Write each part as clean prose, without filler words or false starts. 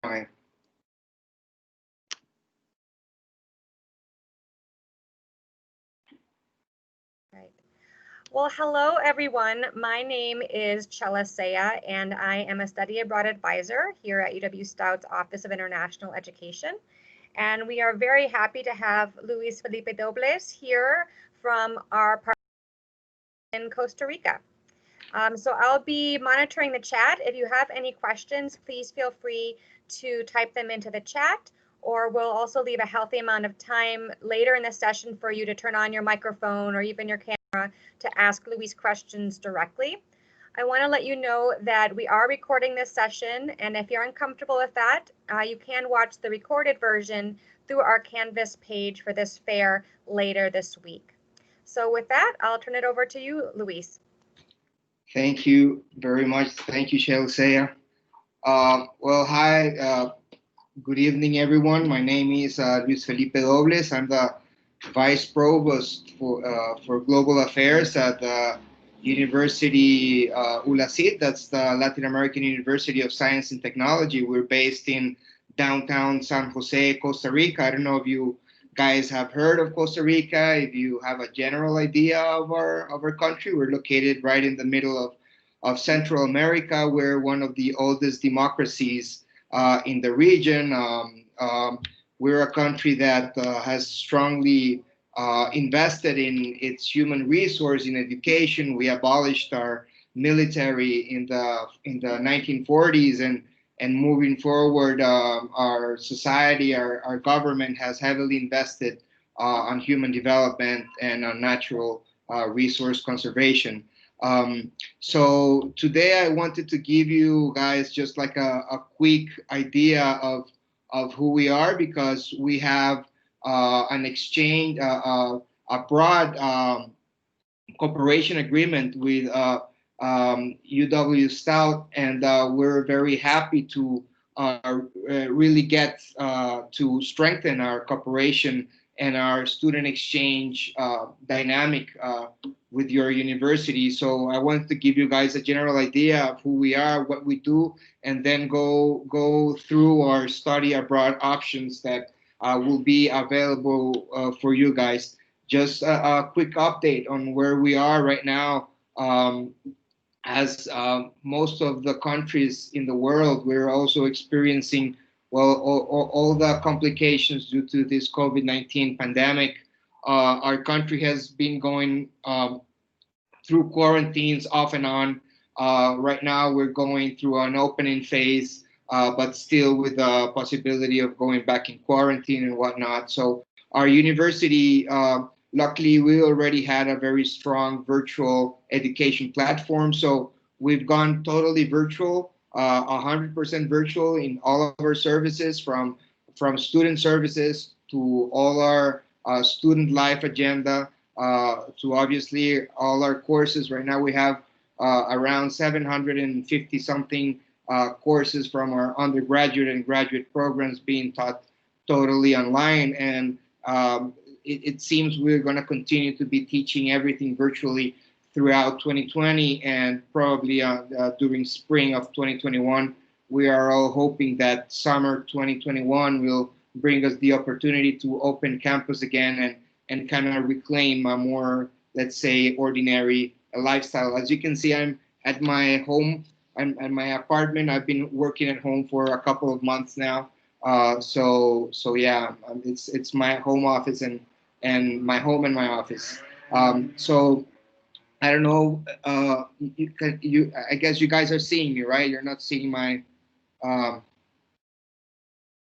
Right. Well, hello everyone. My name is Chela Saya, and I am a study abroad advisor here at UW-Stout's Office of International Education. And we are very happy to have Luis Felipe Dobles here from our partner in Costa Rica. So I'll be monitoring the chat. If you have any questions, please feel free to type them into the chat, or we'll also leave a healthy amount of time later in the session for you to turn on your microphone or even your camera to ask Luis questions directly. I want to let you know that we are recording this session, and if you're uncomfortable with that, you can watch the recorded version through our Canvas page for this fair later this week. So with that, I'll turn it over to you, Luis. Thank you very much. Thank you, Chelsea. Well, hi. Good evening, everyone. My name is Luis Felipe Dobles. I'm the Vice Provost for Global Affairs at the University ULACIT. That's the Latin American University of Science and Technology. We're based in downtown San Jose, Costa Rica. I don't know if you guys have heard of Costa Rica. If you have a general idea of our country, we're located right in the middle of Central America. We're one of the oldest democracies in the region. We're a country that has strongly invested in its human resource in education. We abolished our military in the 1940s, and moving forward, our society, our government has heavily invested on human development and on natural resource conservation. So today I wanted to give you guys just like a quick idea of who we are, because we have an exchange, a broad cooperation agreement with UW-Stout, and we're very happy to really get to strengthen our cooperation and our student exchange dynamic with your university. So I wanted to give you guys a general idea of who we are, what we do, and then go through our study abroad options that will be available for you guys. Just a quick update on where we are right now. As most of the countries in the world, we're also experiencing, well, all the complications due to this COVID-19 pandemic. Our country has been going through quarantines off and on. Right now, we're going through an opening phase, but still with the possibility of going back in quarantine and whatnot. So our university, luckily, we already had a very strong virtual education platform. So we've gone totally virtual, 100% virtual in all of our services, from student services to all our student life agenda, to obviously all our courses. Right now we have around 750 something courses from our undergraduate and graduate programs being taught totally online. And it seems we're going to continue to be teaching everything virtually throughout 2020, and probably during spring of 2021. We are all hoping that summer 2021 will bring us the opportunity to open campus again and kind of reclaim a more, let's say, ordinary lifestyle. As you can see, I'm at my home. I'm at my apartment. I've been working at home for a couple of months now. So yeah, it's my home office and my home and my office. So I don't know. I guess you guys are seeing me, right? You're not seeing my.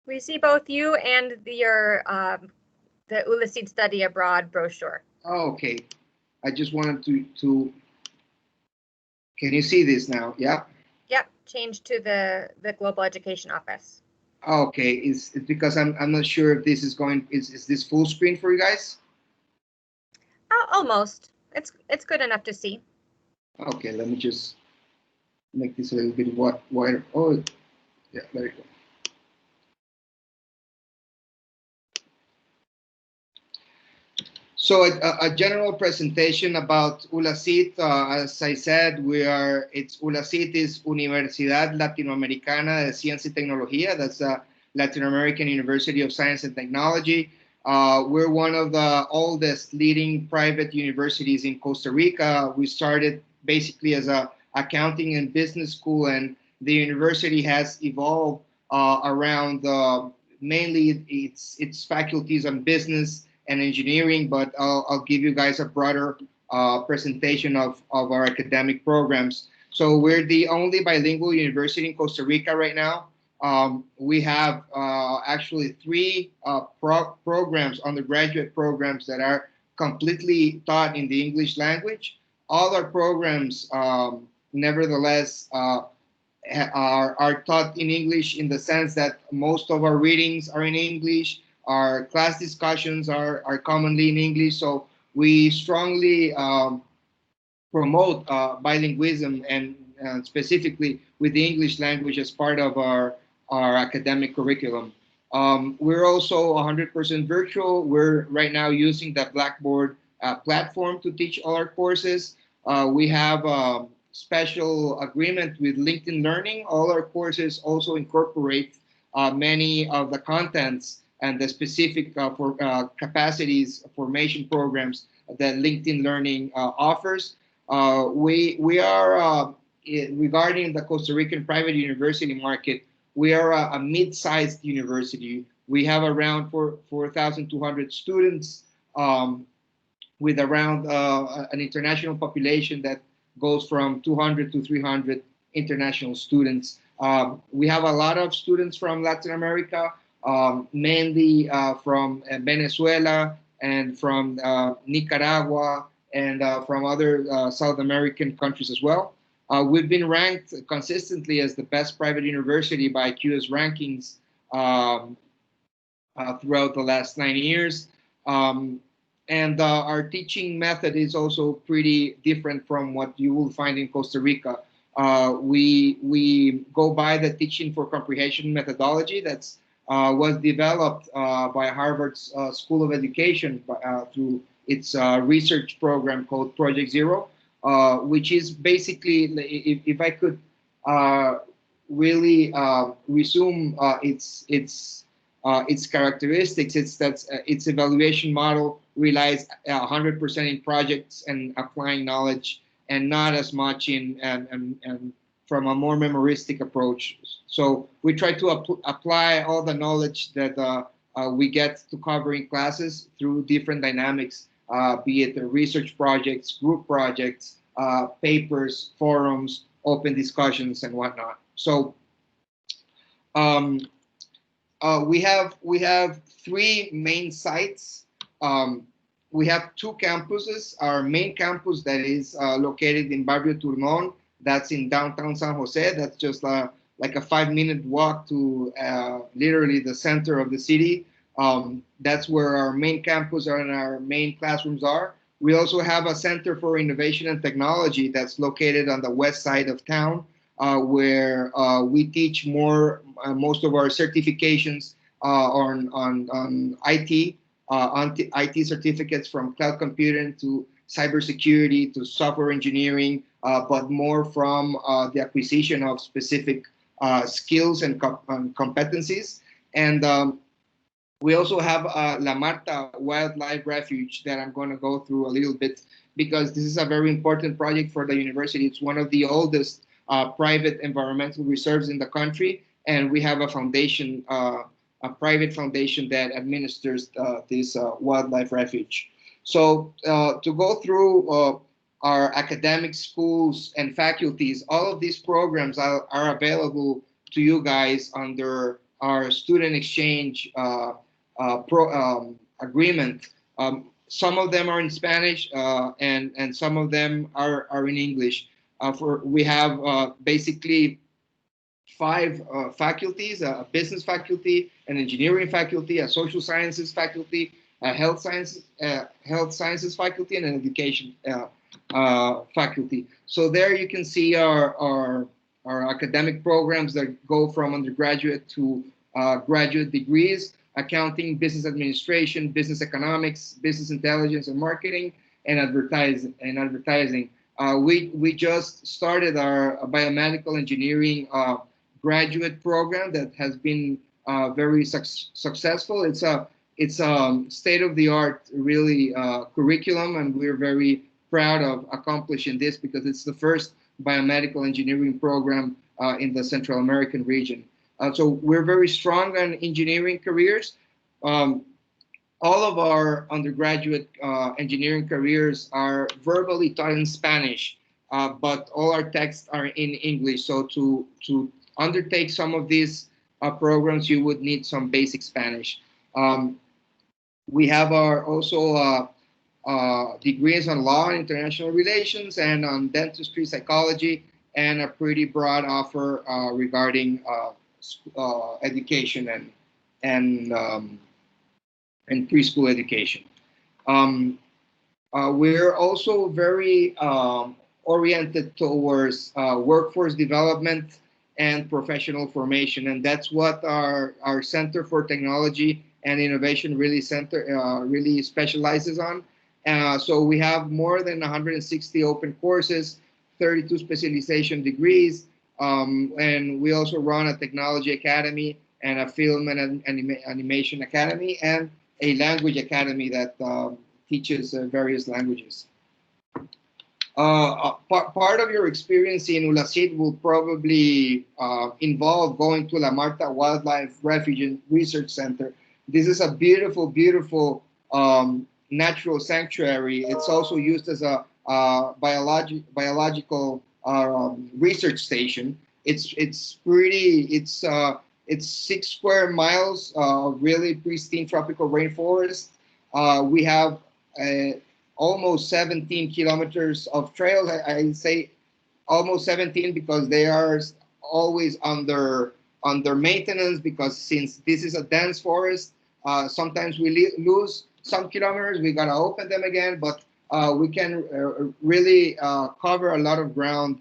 We see both you and your the ULACIT study abroad brochure. Oh, okay. I just wanted to. Can you see this now? Yeah. Yep. Change to the Global Education Office. Okay. It's because I'm not sure if this is going. Is this full screen for you guys? Almost. It's good enough to see. Okay. Let me just make this a little bit wider. Oh, yeah. There you go. So a general presentation about ULACIT, as I said, ULACIT is Universidad Latinoamericana de Ciencia y Tecnología. That's a Latin American University of Science and Technology. We're one of the oldest leading private universities in Costa Rica. We started basically as a accounting and business school, and the university has evolved around mainly its faculties on business and engineering, but I'll give you guys a broader presentation of our academic programs. So we're the only bilingual university in Costa Rica right now. We have actually three programs, undergraduate programs, that are completely taught in the English language. All our programs, nevertheless, are taught in English, in the sense that most of our readings are in English. Our class discussions are commonly in English. So we strongly promote bilingualism, and specifically with the English language as part of our academic curriculum. We're also 100% virtual. We're right now using the Blackboard platform to teach all our courses. We have a special agreement with LinkedIn Learning. All our courses also incorporate many of the contents and the specific capacities formation programs that LinkedIn Learning offers. We are regarding the Costa Rican private university market. We are a mid-sized university. We have around 4,200 students, with around an international population that goes from 200 to 300 international students. We have a lot of students from Latin America, mainly from Venezuela and from Nicaragua, and from other South American countries as well. We've been ranked consistently as the best private university by QS rankings throughout the last 9 years. And our teaching method is also pretty different from what you will find in Costa Rica. We go by the teaching for comprehension methodology that's was developed by Harvard's School of Education through its research program called Project Zero, which is basically, if I could really resume its characteristics, it's that its evaluation model relies 100% in projects and applying knowledge, and not as much in and from a more memoristic approach. So we try to apply all the knowledge that we get to cover in classes through different dynamics, be it the research projects, group projects, papers, forums, open discussions, and whatnot. So um, we have three main sites. We have two campuses. Our main campus that is located in Barrio Turnon, that's in downtown San Jose. That's just like a 5-minute walk to literally the center of the city. That's where our main campus and our main classrooms are. We also have a Center for Innovation and Technology that's located on the west side of town, where we teach most of our certifications on IT, on IT certificates, from cloud computing to cybersecurity to software engineering, but more from the acquisition of specific skills and competencies. And we also have La Marta Wildlife Refuge that I'm going to go through a little bit, because this is a very important project for the university. It's one of the oldest private environmental reserves in the country, and we have a foundation, a private foundation that administers this wildlife refuge. So to go through our academic schools and faculties, all of these programs are available to you guys under our student exchange agreement. Some of them are in Spanish, and some of them are in English. We have basically 5 faculties: a business faculty, an engineering faculty, a social sciences faculty, a health sciences faculty, and an education faculty. So there you can see our academic programs that go from undergraduate to graduate degrees. accounting, business administration, business economics, business intelligence and marketing, and advertising. We just started our biomedical engineering graduate program that has been very successful. It's a state-of-the-art, really, curriculum, and we're very proud of accomplishing this because it's the first biomedical engineering program in the Central American region. So we're very strong on engineering careers. Um, all of our undergraduate engineering careers are verbally taught in Spanish, but all our texts are in English. So to undertake some of these programs, you would need some basic Spanish. Um, we have our also degrees on law and international relations and on dentistry, psychology, and a pretty broad offer regarding education and and preschool education. Um, we're also very oriented towards workforce development and professional formation, and that's what our Center for Technology and Innovation really specializes on. So we have more than 160 open courses, 32 specialization degrees, and we also run a technology academy and a film and animation academy and a language academy that teaches various languages. Part of your experience in ULACIT will probably involve going to La Marta Wildlife Refuge and Research Center. This is a beautiful, beautiful natural sanctuary. It's also used as a biological research station. It's 6 square miles of really pristine tropical rainforest. We have almost 17 kilometers of trails. I say almost 17 because they are always under maintenance, because since this is a dense forest, sometimes we lose some kilometers. We gotta open them again, but we can really cover a lot of ground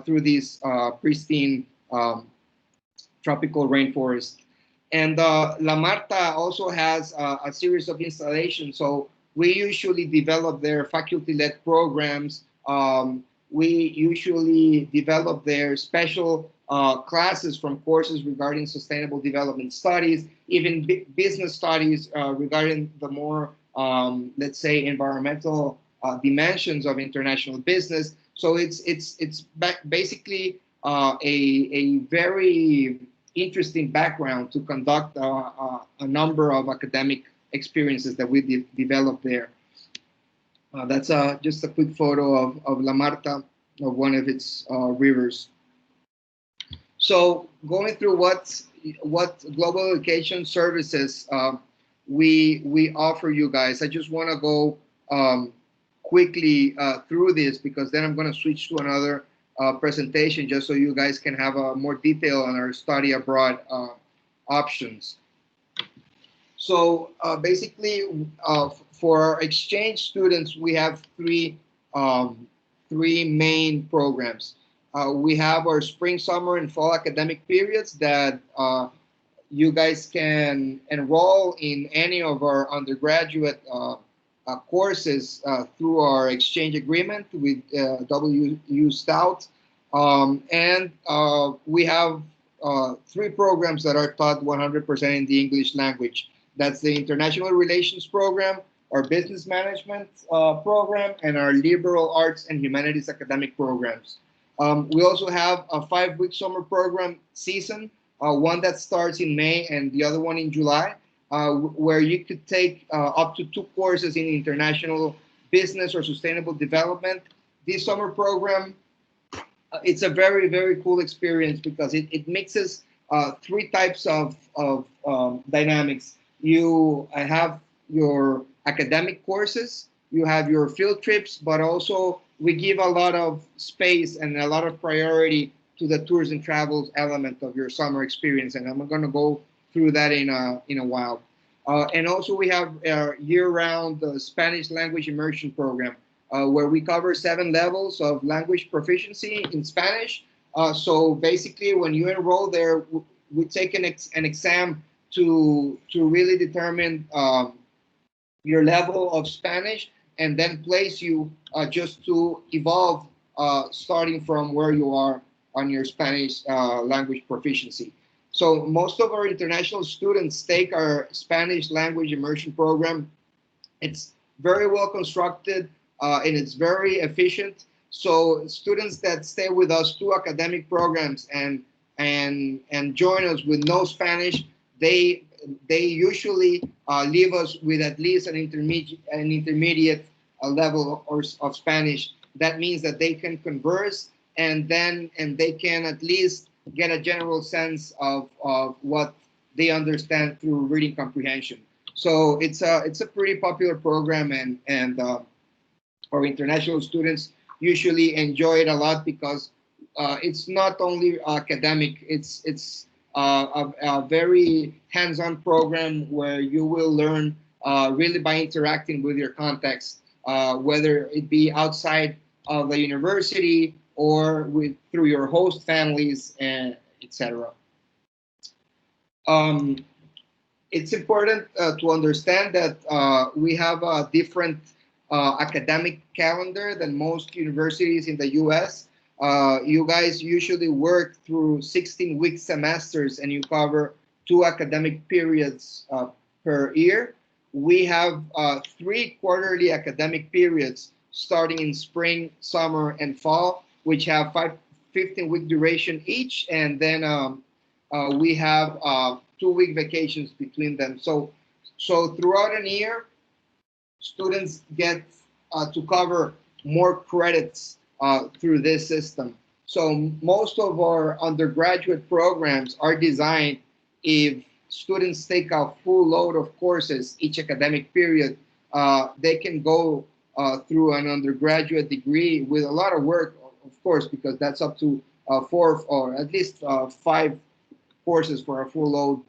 through these pristine tropical rainforest. And La Marta also has a series of installations. So we usually develop their faculty-led programs. We usually develop their special classes from courses regarding sustainable development studies, even business studies regarding the more, let's say, environmental dimensions of international business. So it's basically a very interesting background to conduct a number of academic experiences that we developed there. That's just a quick photo of La Marta, of one of its rivers. So going through what global education services we offer you guys, I just want to go quickly through this, because then I'm going to switch to another presentation just so you guys can have more detail on our study abroad options. So basically, for our exchange students, we have three main programs. We have our spring, summer, and fall academic periods that you guys can enroll in any of our undergraduate courses through our exchange agreement with UW-Stout. And we have 3 programs that are taught 100% in the English language. That's the International Relations Program, our Business Management program, and our Liberal Arts and Humanities academic programs. We also have a 5-week summer program season, one that starts in May and the other one in July, where you could take up to 2 courses in international business or sustainable development. This summer program, it's a very, very cool experience because it mixes 3 types of dynamics. You have your academic courses, you have your field trips, but also we give a lot of space and a lot of priority to the tours and travels element of your summer experience, and I'm going to go through that in a while. And also we have our year-round Spanish language immersion program, where we cover 7 levels of language proficiency in Spanish. So basically, when you enroll there, we take an exam to really determine your level of Spanish and then place you just to evolve starting from where you are on your Spanish language proficiency. So most of our international students take our Spanish language immersion program. It's very well constructed and it's very efficient. So students that stay with us through academic programs and join us with no Spanish, they they usually leave us with at least an intermediate level of Spanish. That means that they can converse and they can at least get a general sense of what they understand through reading comprehension. So it's a pretty popular program, and our international students usually enjoy it a lot because it's not only academic, it's a very hands-on program where you will learn really by interacting with your context, whether it be outside of the university or through your host families, and etc. Um, it's important to understand that we have a different academic calendar than most universities in the US. You guys usually work through 16-week semesters and you cover 2 academic periods per year. We have 3 quarterly academic periods starting in spring, summer, and fall, which have 15-week duration each, and then we have 2 week vacations between them. So throughout an year, students get to cover more credits through this system. So most of our undergraduate programs are designed if students take a full load of courses each academic period, they can go through an undergraduate degree with a lot of work, of course, because that's up to 4 or at least 5 courses for a full load.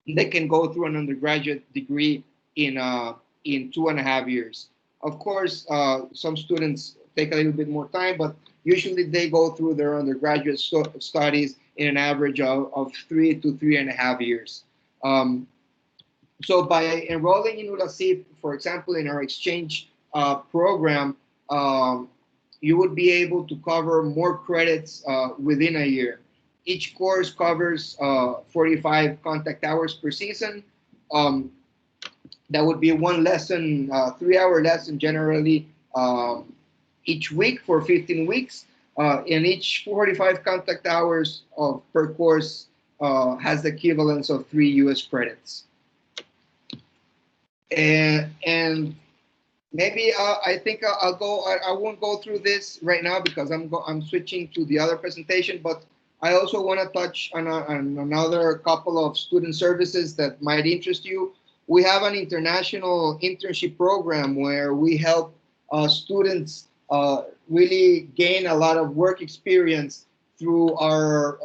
They can go through an undergraduate degree in 2.5 years. Of course, some students take a little bit more time, but usually they go through their undergraduate studies in an average of 3 to 3.5 years. So by enrolling in ULACIT, for example, in our exchange program, you would be able to cover more credits within a year. Each course covers 45 contact hours per season. That would be one lesson, 3-hour lesson generally each week for 15 weeks. And each 45 contact hours per course has the equivalence of 3 US credits. And maybe I think I'll go. I won't go through this right now because I'm switching to the other presentation. But I also want to touch on another couple of student services that might interest you. We have an international internship program where we help students really gain a lot of work experience through our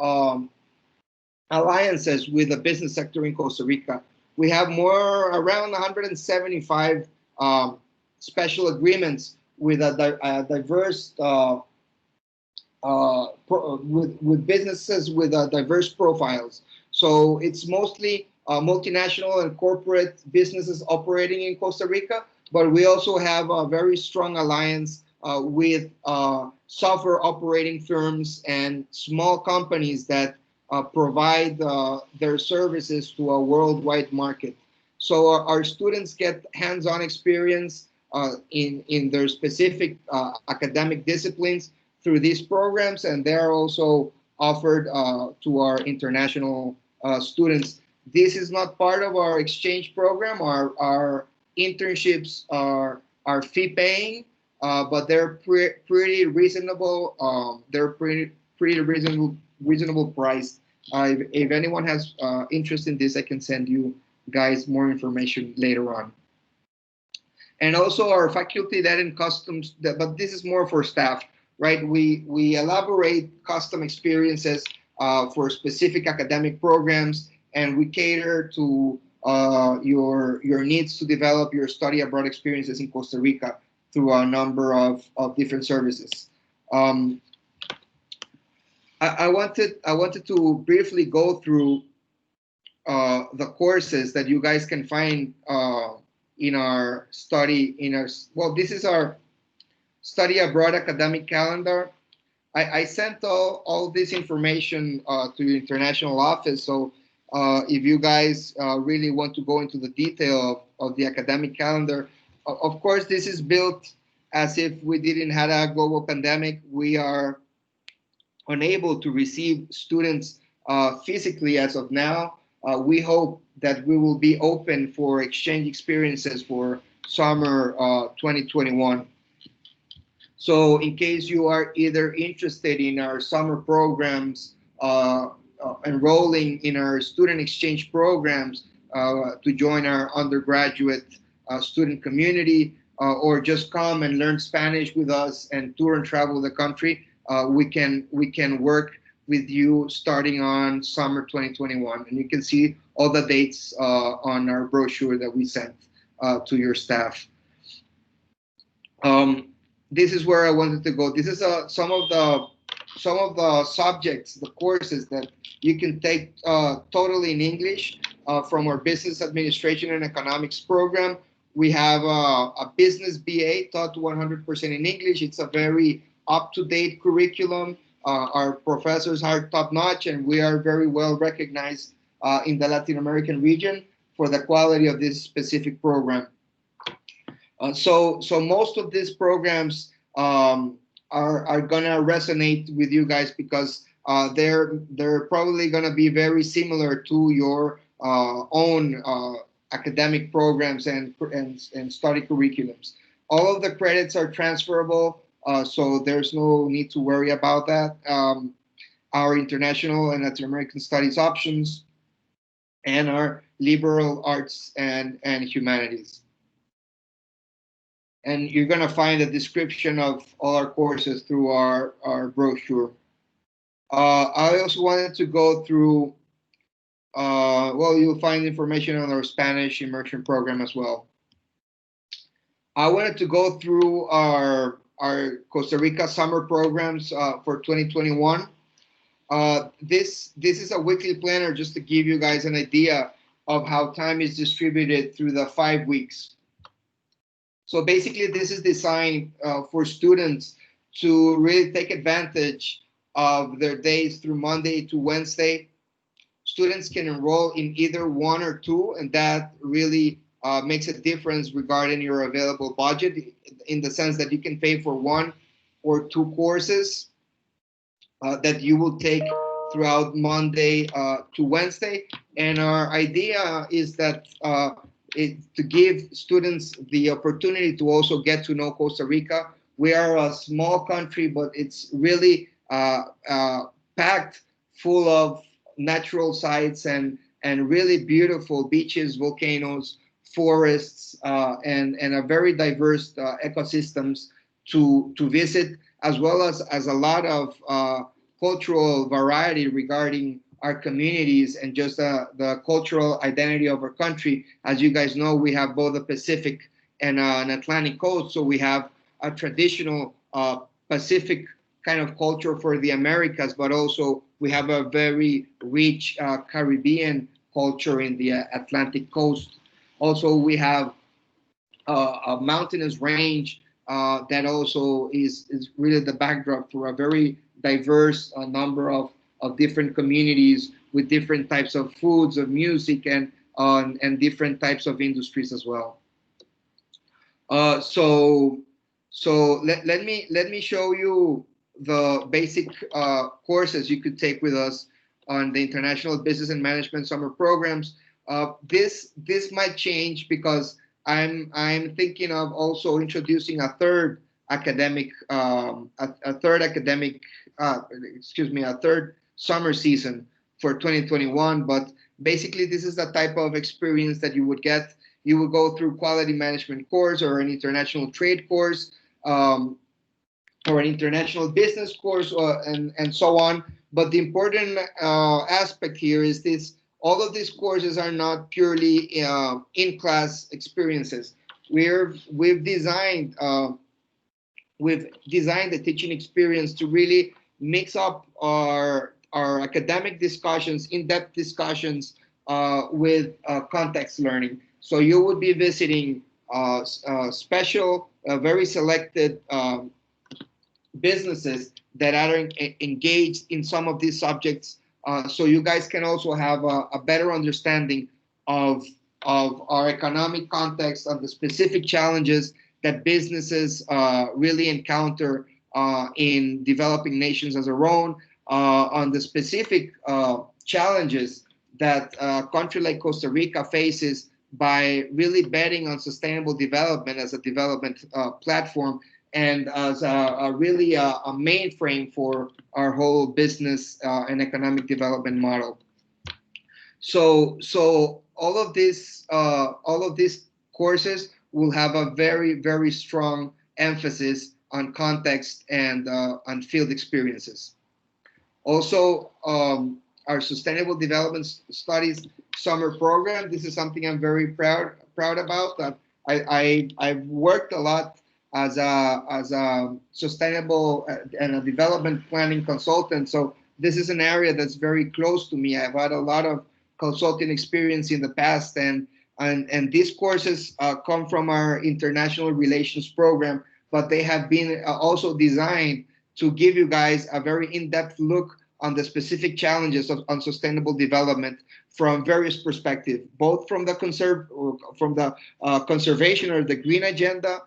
alliances with the business sector in Costa Rica. We have around 175 special agreements with a diverse with businesses with diverse profiles. So it's mostly multinational and corporate businesses operating in Costa Rica, but we also have a very strong alliance with software operating firms and small companies that provide their services to a worldwide market. So our students get hands-on experience in their specific academic disciplines through these programs, and they are also offered to our international students. This is not part of our exchange program. Our internships are fee paying, but they're pretty reasonable. They're pretty reasonable price. If anyone has interest in this, I can send you guys more information later on. And also our faculty that in customs, but this is more for staff, right? We elaborate custom experiences for specific academic programs, and we cater to your needs to develop your study abroad experiences in Costa Rica through a number of different services. I wanted to briefly go through the courses that you guys can find in our study, well, this is our study abroad academic calendar. I sent all this information to the international office. So if you guys really want to go into the detail of the academic calendar, of course, this is built as if we didn't have a global pandemic. We are unable to receive students physically as of now. We hope that we will be open for exchange experiences for summer 2021. So in case you are either interested in our summer programs, enrolling in our student exchange programs to join our undergraduate student community, or just come and learn Spanish with us and tour and travel the country, we can work with you starting on summer 2021. And you can see all the dates on our brochure that we sent to your staff. This is where I wanted to go. This is some of the subjects, the courses that you can take totally in English from our business administration and economics program. We have a business BA taught 100% in English. It's a very up-to-date curriculum. Our professors are top-notch, and we are very well recognized in the Latin American region for the quality of this specific program. So most of these programs are gonna resonate with you guys because they're probably gonna be very similar to your own academic programs and study curriculums. All of the credits are transferable, so there's no need to worry about that. Our international and Latin American studies options, and our liberal arts and humanities. And you're going to find a description of all our courses through our brochure. I also wanted to go through, well, you'll find information on our Spanish immersion program as well. I wanted to go through our Costa Rica summer programs for 2021. This is a weekly planner just to give you guys an idea of how time is distributed through the 5 weeks. So basically, this is designed for students to really take advantage of their days through Monday to Wednesday. Students can enroll in either one or two, and that really makes a difference regarding your available budget, in the sense that you can pay for one or two courses that you will take throughout Monday to Wednesday. And our idea is that to give students the opportunity to also get to know Costa Rica. We are a small country, but it's really packed full of natural sites and really beautiful beaches, volcanoes, forests, and a very diverse ecosystems to visit, as well as a lot of cultural variety regarding our communities and just the cultural identity of our country. As you guys know, we have both a Pacific and an Atlantic coast, so we have a traditional Pacific kind of culture for the Americas, but also we have a very rich Caribbean culture in the Atlantic coast. Also, we have a mountainous range that also is really the backdrop for a very diverse number of different communities with different types of foods, of music, and different types of industries as well. So let me show you the basic courses you could take with us on the International Business and Management Summer Programs. This might change because I'm thinking of also introducing a third academic a third summer season for 2021. But basically, this is the type of experience that you would get. You will go through quality management course or an international trade course, or an international business course, and so on. But the important aspect here is this: all of these courses are not purely in-class experiences. We've designed the teaching experience to really mix up our academic discussions, in-depth discussions with context learning. So you would be visiting special, very selected businesses that are engaged in some of these subjects, so you guys can also have a better understanding of our economic context, of the specific challenges that businesses really encounter in developing nations as a whole, on the specific challenges that a country like Costa Rica faces by really betting on sustainable development as a development platform, and as really a mainframe for our whole business and economic development model. So all of these courses will have a very strong emphasis on context and on field experiences. Also, our Sustainable Development Studies summer program. This is something I'm very proud about. I've worked a lot as a sustainable and a development planning consultant. So this is an area that's very close to me. I've had a lot of consulting experience in the past, and these courses come from our international relations program, but they have been also designed to give you guys a very in-depth look on the specific challenges on sustainable development from various perspectives, both from the conservation or the green agenda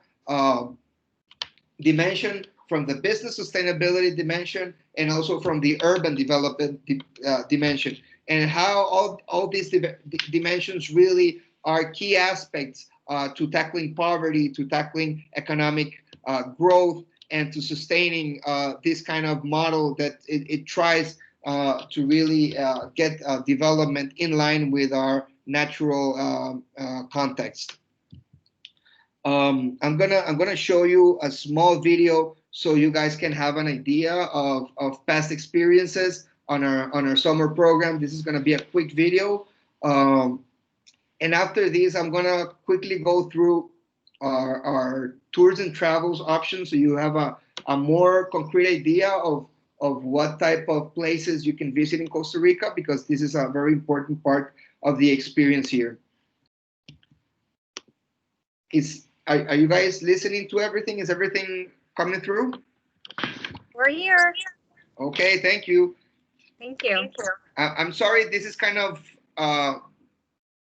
dimension, from the business sustainability dimension, and also from the urban development dimension, and how all these dimensions really are key aspects to tackling poverty, to tackling economic growth, and to sustaining this kind of model that it tries to really get development in line with our natural context. I'm gonna show you a small video so you guys can have an idea of past experiences on our summer program. This is gonna be a quick video, and after this, I'm gonna quickly go through our tours and travels options, so you have a more concrete idea of what type of places you can visit in Costa Rica, because this is a very important part of the experience here. Are you guys listening to everything? Is everything coming through? We're here. Okay, thank you. Thank you. I'm sorry, this is kind of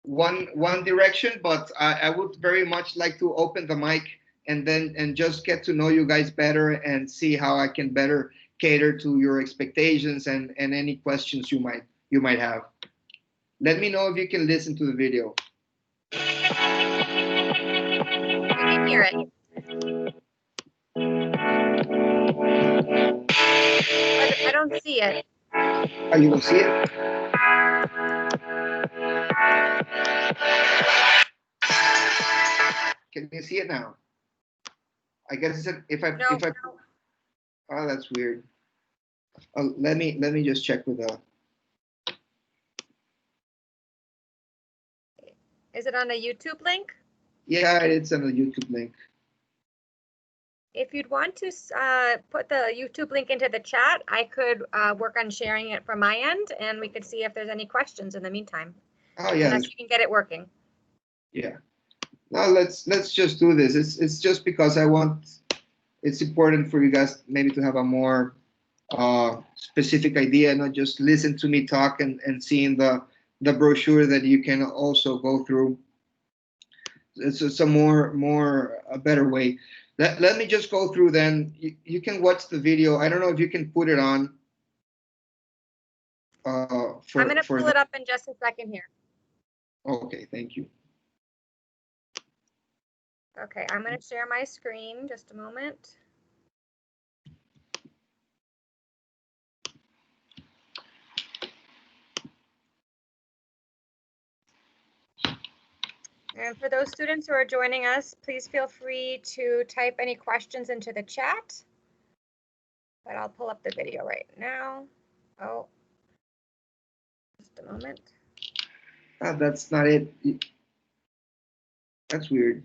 one direction, but I would very much like to open the mic and just get to know you guys better and see how I can better cater to your expectations and any questions you might have. Let me know if you can listen to the video. We can hear it. I don't see it. Oh, you don't see it? Can you see it now? I guess if I oh, that's weird. Let me just check with the. Is it on a YouTube link? Yeah, it's on a YouTube link. If you'd want to put the YouTube link into the chat, I could work on sharing it from my end, and we could see if there's any questions in the meantime. Oh yeah, unless you can get it working. Yeah. Now let's just do this. It's just because it's important for you guys maybe to have a more specific idea, not just listen to me talk and seeing the brochure that you can also go through. It's a better way. Let me just go through then. You can watch the video. I don't know if you can put it on. I'm going to pull it up in just a second here. Okay, thank you. Okay, I'm going to share my screen. Just a moment. And for those students who are joining us, please feel free to type any questions into the chat. But I'll pull up the video right now. Oh, just a moment. That's not it. That's weird.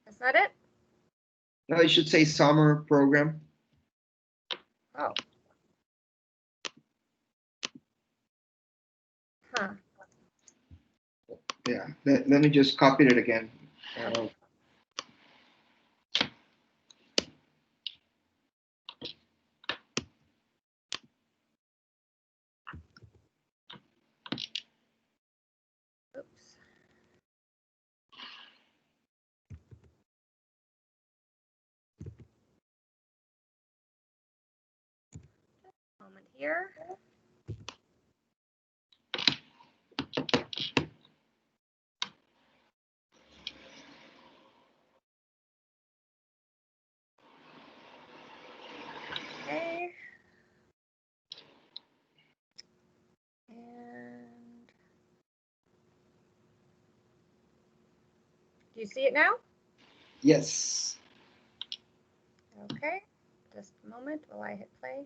That's not it? No, it should say summer program. Oh. Huh. Yeah, let me just copy it again. Okay. Oops. Moment here. Okay. And do you see it now? Yes. Okay. Just a moment while I hit play.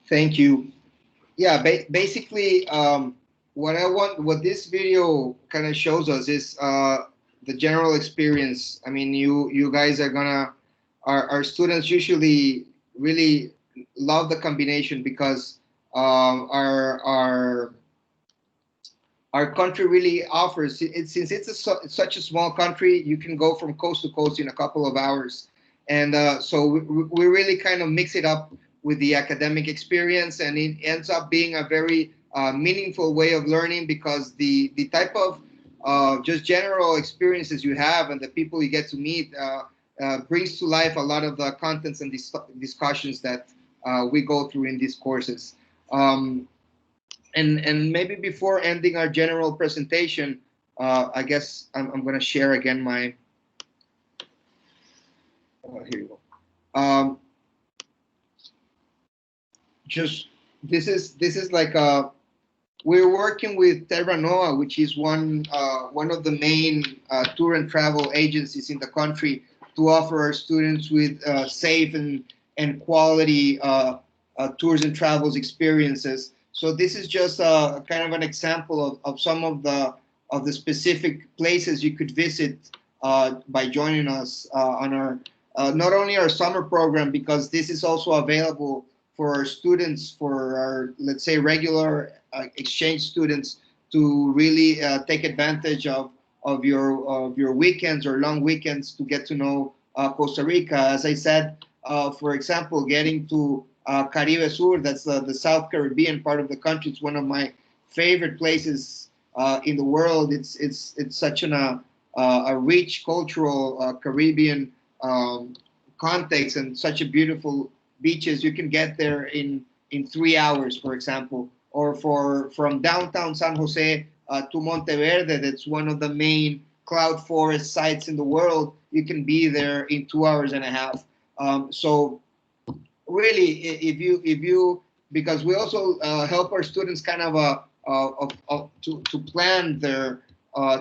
Thank you. Yeah, basically, what this video kind of shows us is the general experience. I mean, you guys are gonna, our students usually really love the combination because our country really offers it, since it's such a small country. You can go from coast to coast in a couple of hours, and so we really kind of mix it up with the academic experience, and it ends up being a very meaningful way of learning because the type of just general experiences you have and the people you get to meet brings to life a lot of the contents and discussions that we go through in these courses. And maybe before ending our general presentation, I guess I'm going to share again my. Here you go. Just this is like we're working with Terra Nova, which is one of the main tour and travel agencies in the country to offer our students with safe and quality tours and travels experiences. So this is just kind of an example of some of the specific places you could visit by joining us on our not only our summer program, because this is also available for our students, for our, let's say, regular exchange students, to really take advantage of your weekends or long weekends to get to know Costa Rica. As I said, for example, getting to Caribe Sur, that's the South Caribbean part of the country. It's one of my favorite places in the world. It's such a rich cultural Caribbean context, and such a beautiful beaches. You can get there in 3 hours, for example, or from downtown San Jose to Monteverde, that's one of the main cloud forest sites in the world. You can be there in 2 hours and a half. So really, if you because we also help our students kind of to plan their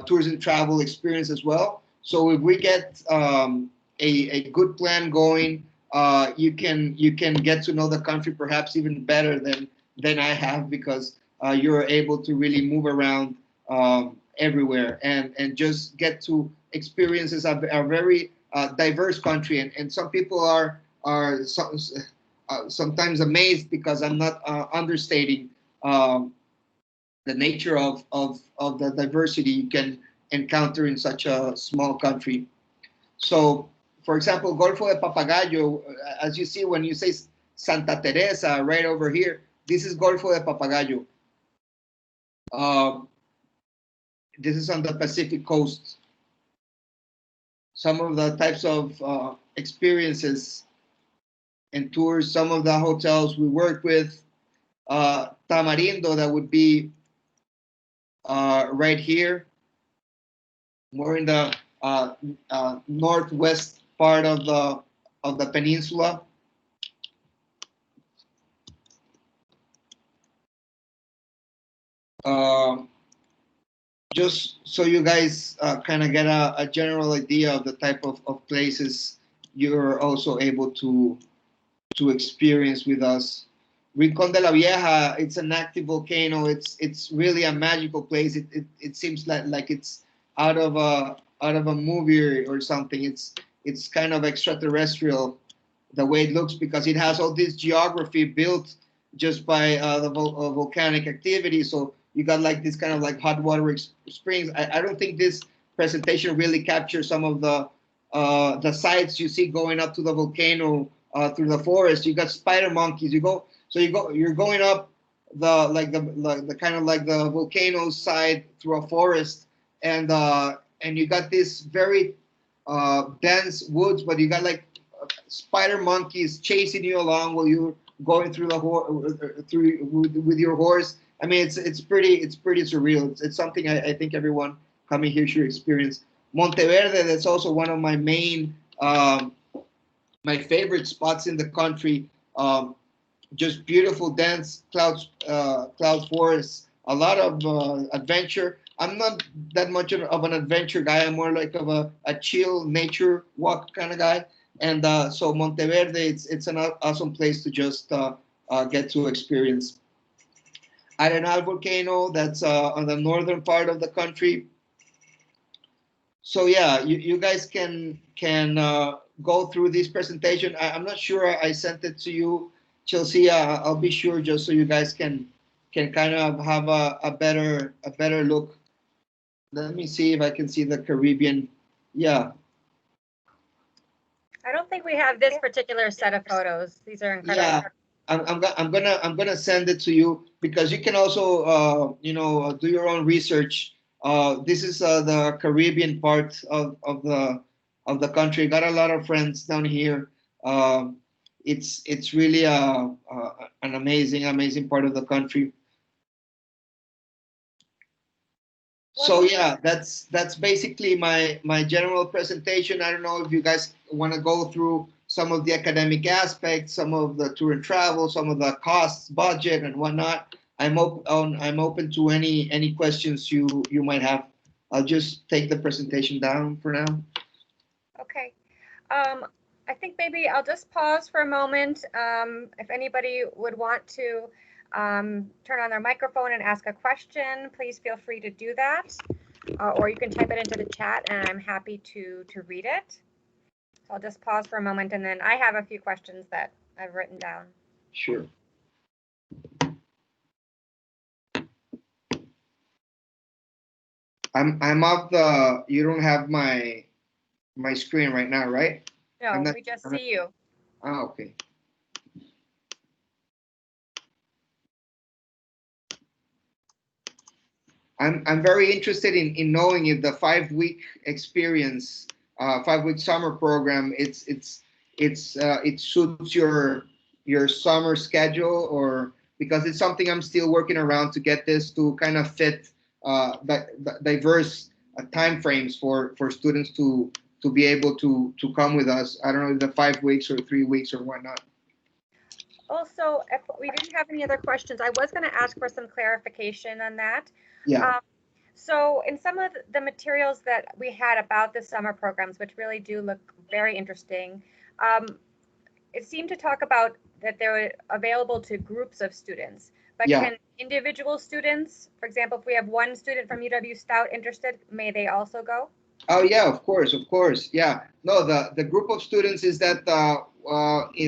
tours and travel experience as well. So if we get a good plan going, you can get to know the country perhaps even better than I have, because you're able to really move around everywhere and just get to experiences are very diverse country, and some people are sometimes amazed because I'm not understating the nature of the diversity you can encounter in such a small country. So, for example, Golfo de Papagayo, as you see when you say Santa Teresa right over here, this is Golfo de Papagayo. Um, this is on the Pacific coast. Some of the types of experiences and tours, some of the hotels we work with, Tamarindo, that would be right here. More in the northwest part of the peninsula. Um, just so you guys kind of get a general idea of the type of places you're also able to experience with us. Rincon de la Vieja, it's an active volcano. It's really a magical place. It seems like it's out of a movie or something. It's kind of extraterrestrial the way it looks because it has all this geography built just by the volcanic activity. So you got like this kind of like hot water springs. I don't think this presentation really captures some of the sights you see going up to the volcano through the forest. You got spider monkeys. You're going up the kind of like the volcano side through a forest, and you got this very dense woods, but you got like spider monkeys chasing you along while you're going through through with your horse. I mean, it's pretty surreal. It's something I think everyone coming here should experience. Monteverde, that's also one of my main my favorite spots in the country. Just beautiful, dense cloud forests. A lot of adventure. I'm not that much of an adventure guy. I'm more like of a chill nature walk kind of guy. And so Monteverde, it's an awesome place to just get to experience. Arenal volcano, that's on the northern part of the country. So yeah, you guys can go through this presentation. I'm not sure I sent it to you, Chelsea. I'll be sure just so you guys can kind of have a better look. Let me see if I can see the Caribbean. Yeah. I don't think we have this particular set of photos. These are incredible. Yeah, I'm gonna send it to you because you can also do your own research. This is the Caribbean part of the country. Got a lot of friends down here. It's really an amazing part of the country. So yeah, that's basically my general presentation. I don't know if you guys want to go through some of the academic aspects, some of the tour and travel, some of the costs, budget, and whatnot. I'm open to any questions you might have. I'll just take the presentation down for now. Okay. I think maybe I'll just pause for a moment. If anybody would want to turn on their microphone and ask a question, please feel free to do that. Or you can type it into the chat and I'm happy to read it. So I'll just pause for a moment and then I have a few questions that I've written down. Sure. I'm off the, you don't have my screen right now, right? No, we just see you. Oh, okay. I'm very interested in knowing if the 5-week experience, 5-week summer program, it suits your summer schedule, or because it's something I'm still working around to get this to kind of fit the diverse time frames for students to be able to come with us. I don't know if the 5 weeks or 3 weeks or whatnot. Also, if we didn't have any other questions, I was going to ask for some clarification on that. Yeah. So in some of the materials that we had about the summer programs, which really do look very interesting, it seemed to talk about that they were available to groups of students. But can individual students, for example, if we have one student from UW-Stout interested, may they also go? Oh yeah, of course, of course. Yeah. No, the group of students is that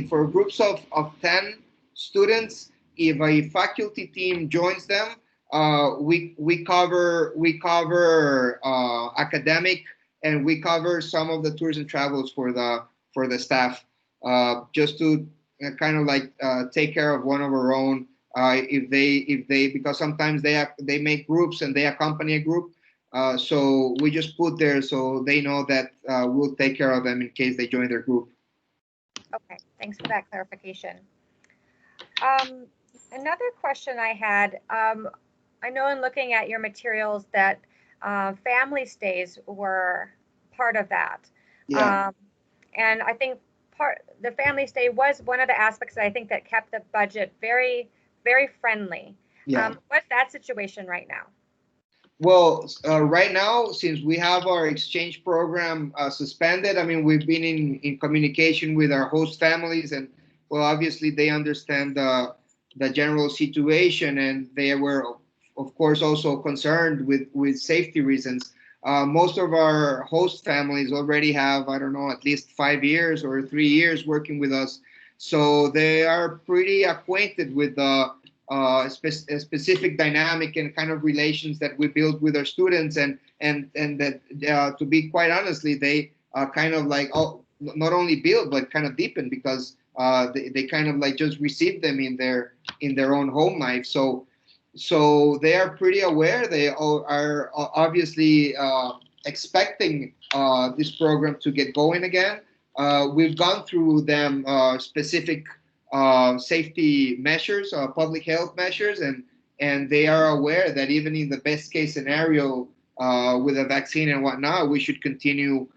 for groups of 10 students, if a faculty team joins them, we cover academic, and we cover some of the tours and travels for the staff, just to kind of like take care of one of our own, if they because sometimes they make groups and they accompany a group, so we just put there so they know that we'll take care of them in case they join their group. Okay, thanks for that clarification. Um, Another question I had, I know in looking at your materials that family stays were part of that. Yeah, Um, and I think the family stay was one of the aspects that I think that kept the budget very, very friendly. yeah. What's that situation right now? Well, right now, since we have our exchange program suspended, I mean, we've been in communication with our host families, and well, obviously they understand the general situation, and they were, of course, also concerned with safety reasons. Most of our host families already have, I don't know, at least 5 years or 3 years working with us, so they are pretty acquainted with the specific dynamic and kind of relations that we build with our students, and that to be quite honestly, they kind of like not only build but kind of deepen, because they kind of like just receive them in their own home life. So they are pretty aware. They are obviously expecting this program to get going again. We've gone through them specific safety measures, public health measures, and they are aware that even in the best case scenario, with a vaccine and whatnot, we should continue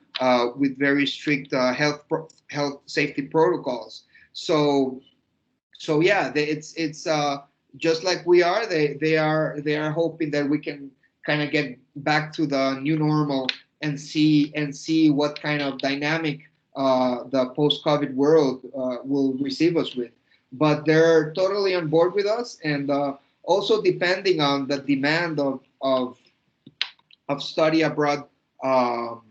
with very strict health safety protocols. So yeah, it's just like we are. They are hoping that we can kind of get back to the new normal and see what kind of dynamic the post-COVID world will receive us with. But they're totally on board with us, and also depending on the demand of study abroad, um,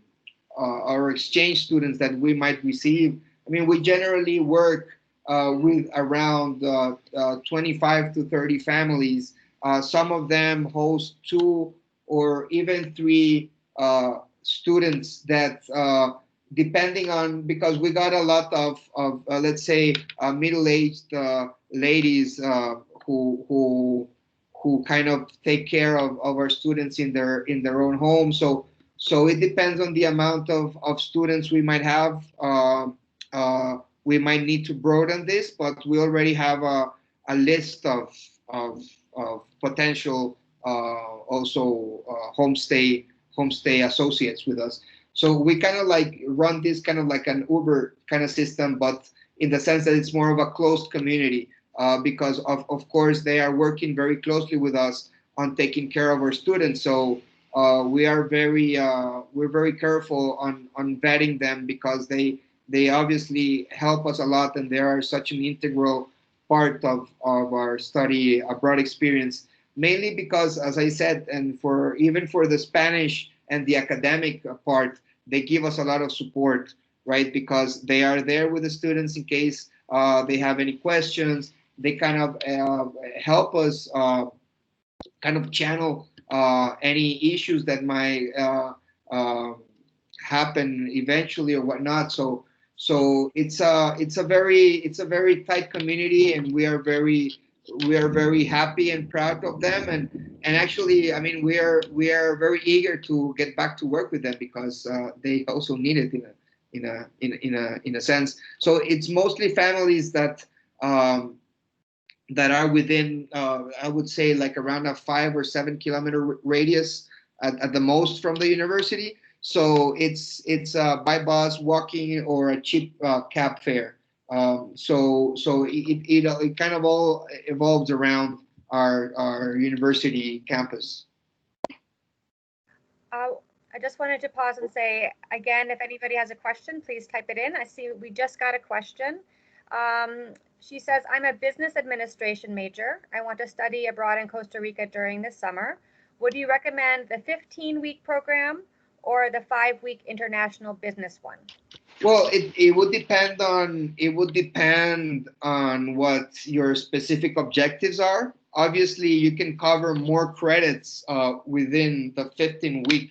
or exchange students that we might receive. I mean, we generally work with around 25 to 30 families. Some of them host two or even three students that, depending on, because we got a lot of let's say, middle-aged ladies who kind of take care of our students in their own home. So it depends on the amount of students we might have. We might need to broaden this, but we already have a list of, of potential also homestay associates with us. So we kind of like run this kind of like an Uber kind of system, but in the sense that it's more of a closed community, because of course they are working very closely with us on taking care of our students. So we're very careful on vetting them, because they obviously help us a lot, and they are such an integral part of our study abroad experience. Mainly because, as I said, and for even for the Spanish and the academic part, they give us a lot of support, right? Because they are there with the students in case they have any questions. They kind of help us kind of channel any issues that might happen eventually or whatnot. So it's a very tight community, and we are very happy and proud of them. And actually, I mean, we are very eager to get back to work with them, because they also need it in a sense. So it's mostly families that are within, I would say, like around a 5 or 7 kilometer radius at the most from the university. So it's by bus, walking, or a cheap cab fare. So it kind of all evolves around our university campus. Uh, I just wanted to pause and say again, if anybody has a question, please type it in. I see we just got a question. She says, I'm a business administration major. I want to study abroad in Costa Rica during the summer. Would you recommend the 15-week program or the 5-week international business one? Well, it would depend on what your specific objectives are. Obviously, you can cover more credits within the 15-week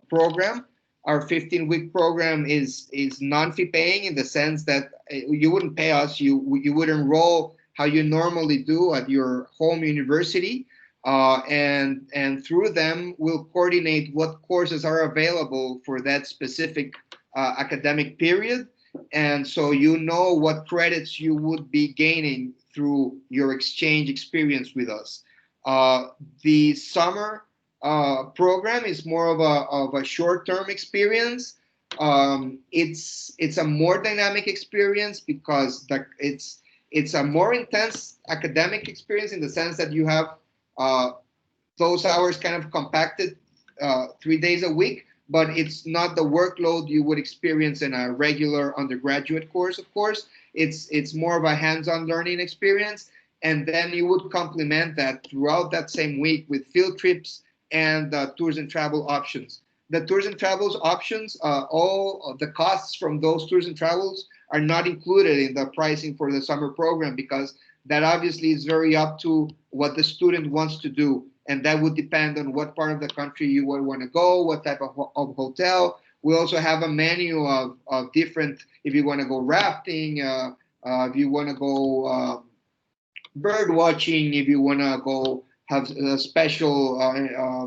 program. Our 15-week program is non-fee paying in the sense that you wouldn't pay us. You would enroll how you normally do at your home university, and through them we'll coordinate what courses are available for that specific academic period. And so you know what credits you would be gaining through your exchange experience with us. The summer program is more of a short-term experience. It's a more dynamic experience because it's a more intense academic experience in the sense that you have uh, those hours kind of compacted 3 days a week, but it's not the workload you would experience in a regular undergraduate course. Of course, it's more of a hands-on learning experience, and then you would complement that throughout that same week with field trips and tours and travel options. The tours and travels options, all of the costs from those tours and travels are not included in the pricing for the summer program, because that obviously is very up to what the student wants to do, and that would depend on what part of the country you would want to go, what type of hotel. We also have a menu of different, if you want to go rafting, if you want to go bird watching, if you want to go have a special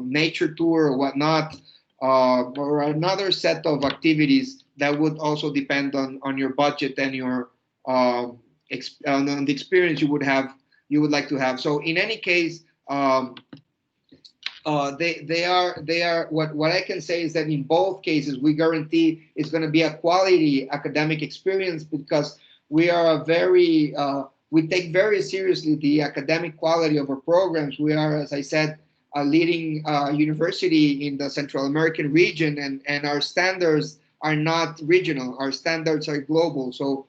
nature tour or whatnot, or another set of activities that would also depend on your budget and your on the experience you would like to have. So in any case, they are what I can say is that in both cases we guarantee it's going to be a quality academic experience, because we are a very we take very seriously the academic quality of our programs. We are, as I said, a leading university in the Central American region, and our standards are not regional. Our standards are global. So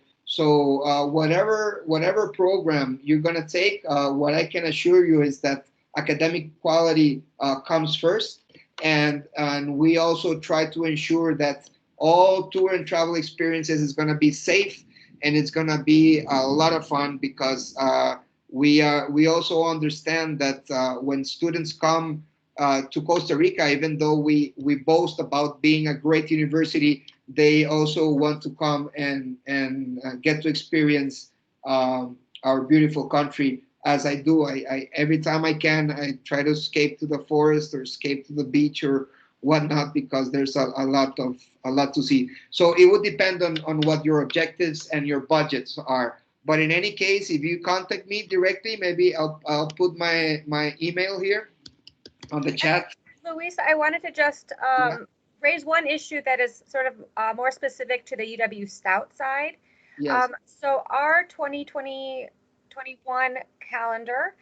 whatever program you're going to take, what I can assure you is that academic quality comes first, and we also try to ensure that all tour and travel experiences is going to be safe, and it's going to be a lot of fun, because we also understand that when students come to Costa Rica, even though we boast about being a great university, they also want to come and get to experience our beautiful country, as I do. I every time I can, I try to escape to the forest or escape to the beach or whatnot, because there's a lot to see. So it would depend on what your objectives and your budgets are. But in any case, if you contact me directly, maybe I'll put my email here on the chat. Luis, I wanted to just Yeah. raise one issue that is sort of more specific to the UW-Stout side. Yes. So our 2020-21 calendar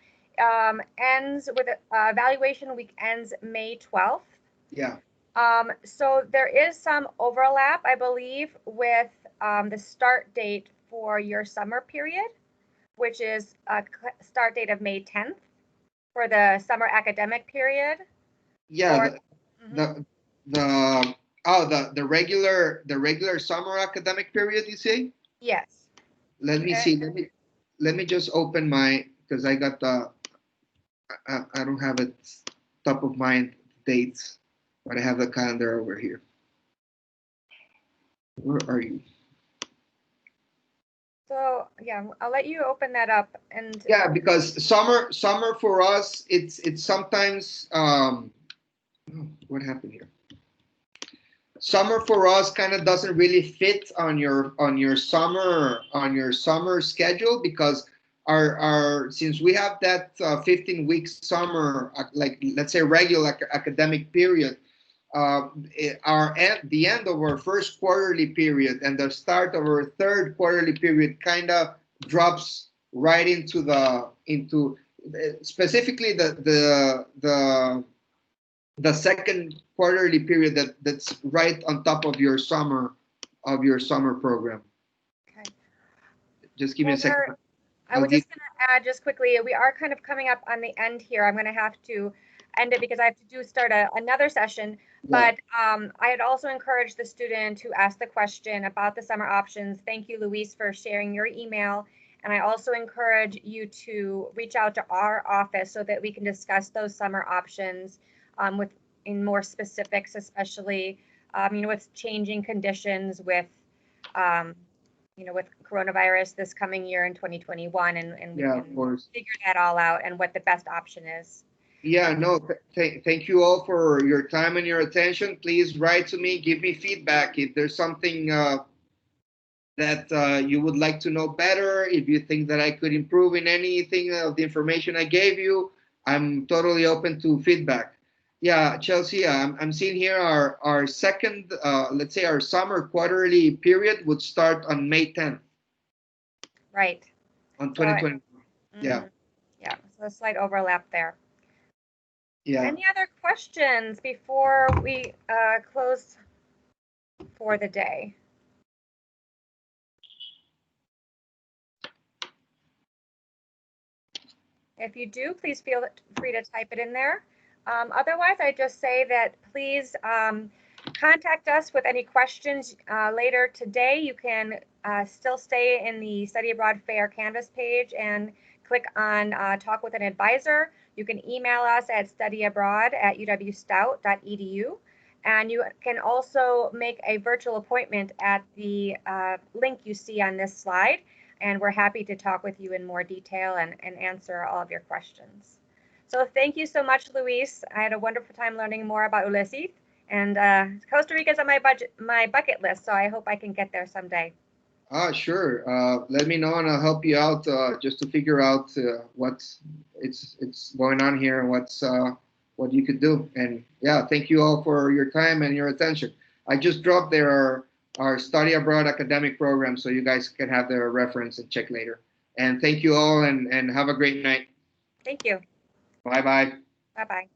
ends with evaluation week ends May 12th. Yeah. So there is some overlap, I believe, with the start date for your summer period, which is a start date of May 10th for the summer academic period. Yeah. Or, The regular summer academic period, you say? yes. Let me see. Let me just open my, because I got the I don't have it top of mind dates, but I have the calendar over here. Where are you? So yeah, I'll let you open that up. And Yeah, because summer for us, it's sometimes what happened here? Summer for us kind of doesn't really fit on your summer schedule, because our since we have that 15-week summer, like let's say regular academic period, the end of our first quarterly period and the start of our third quarterly period kind of drops right into specifically the second quarterly period that's right on top of your summer program. okay. Just give me a second. I was just going to add just quickly, we are kind of coming up on the end here. I'm going to have to end it because I have to start another session. Yeah. But I'd also encourage the student to ask the question about the summer options. Thank you, Luis, for sharing your email. And I also encourage you to reach out to our office so that we can discuss those summer options in more specifics, especially with changing conditions with with coronavirus this coming year in 2021, and we Yeah, can of course. figure that all out and what the best option is. Yeah, no, thank you all for your time and your attention. Please write to me, give me feedback if there's something that you would like to know better. If you think that I could improve in anything of the information I gave you, I'm totally open to feedback. Yeah, Chelsea, I'm seeing here our second, let's say our summer quarterly period would start on May 10th Right. on So, 2020. Yeah. Yeah, so a slight overlap there. Yeah. Any other questions before we close for the day? If you do, please feel free to type it in there. Otherwise, I just say that please contact us with any questions later today. You can still stay in the Study Abroad Fair Canvas page and click on Talk with an Advisor. You can email us at studyabroad@uwstout.edu. And you can also make a virtual appointment at the link you see on this slide. And we're happy to talk with you in more detail and answer all of your questions. So thank you so much, Luis. I had a wonderful time learning more about ULACIT. And Costa Rica is on my bucket list, so I hope I can get there someday. Sure. Let me know and I'll help you out just to figure out what's it's going on here and what you could do. And yeah, thank you all for your time and your attention. I just dropped there our study abroad academic program so you guys can have their reference and check later. And thank you all and have a great night. Thank you. Bye bye. Bye bye.